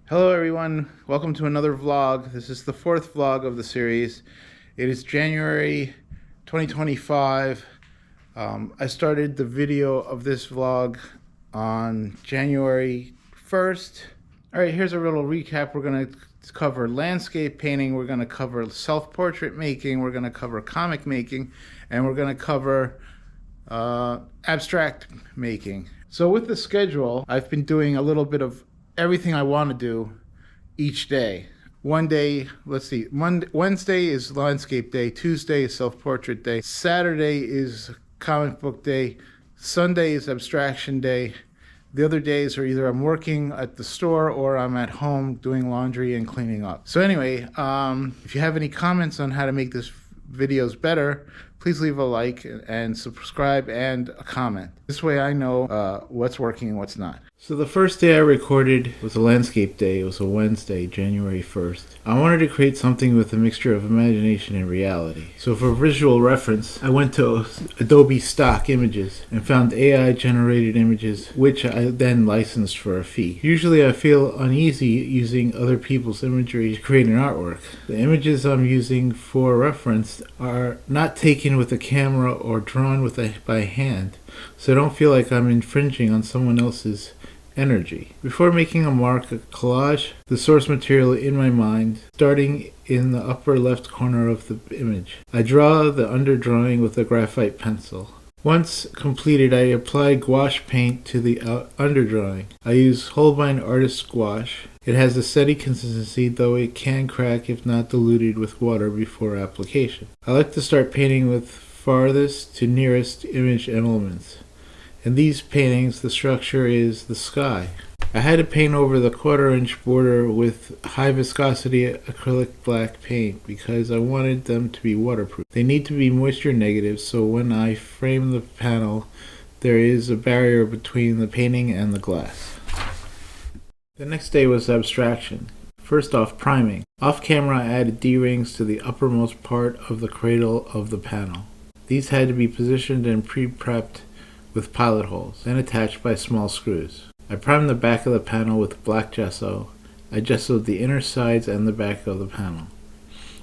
Hello everyone, welcome to another vlog. This is the fourth vlog of the series. It is January 2025. I started the video of this vlog on January 1st. Alright, here's a little recap. We're going to cover landscape painting, we're going to cover self-portrait making, we're going to cover comic making, and we're going to cover abstract making. So with the schedule, I've been doing a little bit of everything I want to do each day. One day, let's see, Wednesday is landscape day, Tuesday is self-portrait day, Saturday is comic book day, Sunday is abstraction day. The other days are either I'm working at the store or I'm at home doing laundry and cleaning up. So anyway, if you have any comments on how to make this videos better, please leave a like and subscribe and a comment. This way I know what's working and what's not. So the first day I recorded was a landscape day. It was a Wednesday, January 1st. I wanted to create something with a mixture of imagination and reality. So for visual reference, I went to Adobe stock images and found AI generated images, which I then licensed for a fee. Usually I feel uneasy using other people's imagery to create an artwork. The images I'm using for reference are not taken with a camera or drawn by hand, so I don't feel like I'm infringing on someone else's energy. Before making a collage the source material in my mind, starting in the upper left corner of the image. I draw the underdrawing with a graphite pencil. Once completed, I apply gouache paint to the underdrawing. I use Holbein Artist Gouache. It has a steady consistency, though it can crack if not diluted with water before application. I like to start painting with farthest to nearest image elements. In these paintings, the structure is the sky. I had to paint over the 1/4-inch border with high viscosity acrylic black paint because I wanted them to be waterproof. They need to be moisture negative, so when I frame the panel, there is a barrier between the painting and the glass. The next day was abstraction. First off, priming. Off camera, I added D-rings to the uppermost part of the cradle of the panel. These had to be positioned and pre-prepped with pilot holes, then attached by small screws. I primed the back of the panel with black gesso. I gessoed the inner sides and the back of the panel.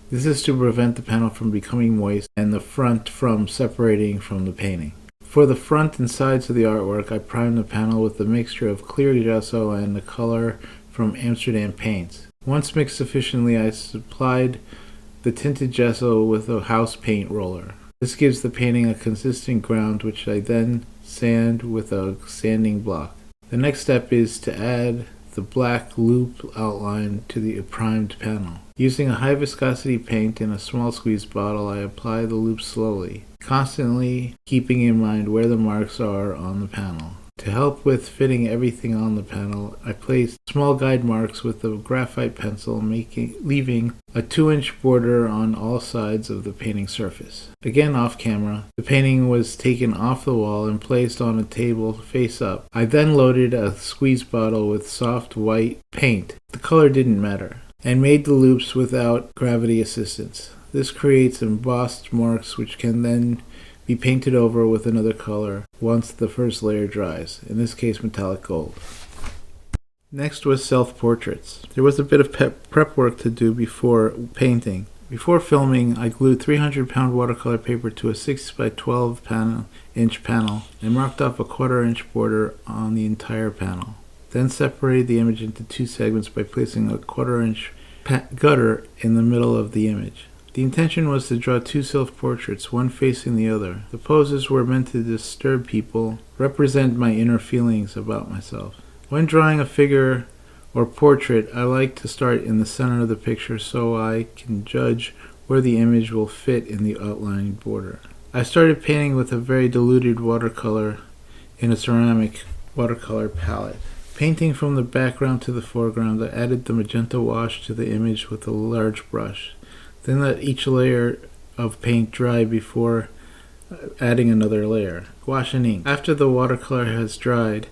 This is to prevent the panel from becoming moist and the front from separating from the painting. For the front and sides of the artwork, I primed the panel with a mixture of clear gesso and the color from Amsterdam paints. Once mixed sufficiently, I supplied the tinted gesso with a house paint roller. This gives the painting a consistent ground, which I then sand with a sanding block. The next step is to add the black loop outline to the primed panel. Using a high viscosity paint in a small squeeze bottle, I apply the loop slowly, constantly keeping in mind where the marks are on the panel. To help with fitting everything on the panel, I placed small guide marks with a graphite pencil, leaving a 2-inch border on all sides of the painting surface. Again off camera, the painting was taken off the wall and placed on a table face up. I then loaded a squeeze bottle with soft white paint. The color didn't matter, and made the loops without gravity assistance. This creates embossed marks which can then be painted over with another color once the first layer dries, in this case metallic gold. Next was self-portraits. There was a bit of prep work to do before painting. Before filming, I glued 300-pound watercolor paper to a 6 by 12 inch panel and marked off a 1/4-inch border on the entire panel. Then separated the image into 2 segments by placing a 1/4-inch gutter in the middle of the image. The intention was to draw 2 self-portraits, one facing the other. The poses were meant to disturb people, represent my inner feelings about myself. When drawing a figure or portrait, I like to start in the center of the picture so I can judge where the image will fit in the outline border. I started painting with a very diluted watercolor in a ceramic watercolor palette. Painting from the background to the foreground, I added the magenta wash to the image with a large brush. Then let each layer of paint dry before adding another layer. Gouache and ink. After the watercolor has dried,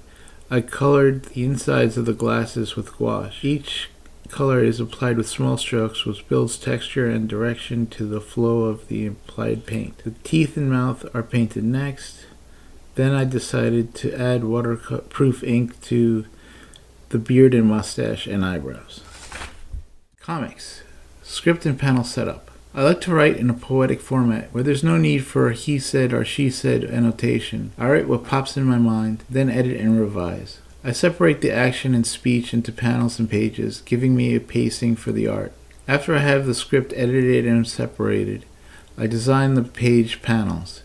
I colored the insides of the glasses with gouache. Each color is applied with small strokes, which builds texture and direction to the flow of the applied paint. The teeth and mouth are painted next. Then I decided to add waterproof ink to the beard and mustache and eyebrows. Comics. Script and panel setup. I like to write in a poetic format where there's no need for a he said or she said annotation. I write what pops in my mind, then edit and revise. I separate the action and speech into panels and pages, giving me a pacing for the art. After I have the script edited and separated, I design the page panels.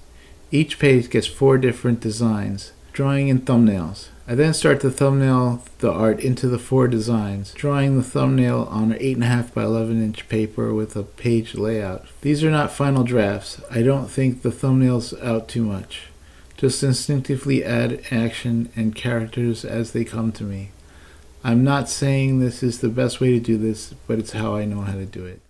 Each page gets 4 different designs, drawing in thumbnails. I then start to thumbnail the art into the 4 designs, drawing the thumbnail on an 8.5 by 11 inch paper with a page layout. These are not final drafts. I don't think the thumbnails out too much. Just instinctively add action and characters as they come to me. I'm not saying this is the best way to do this, but it's how I know how to do it.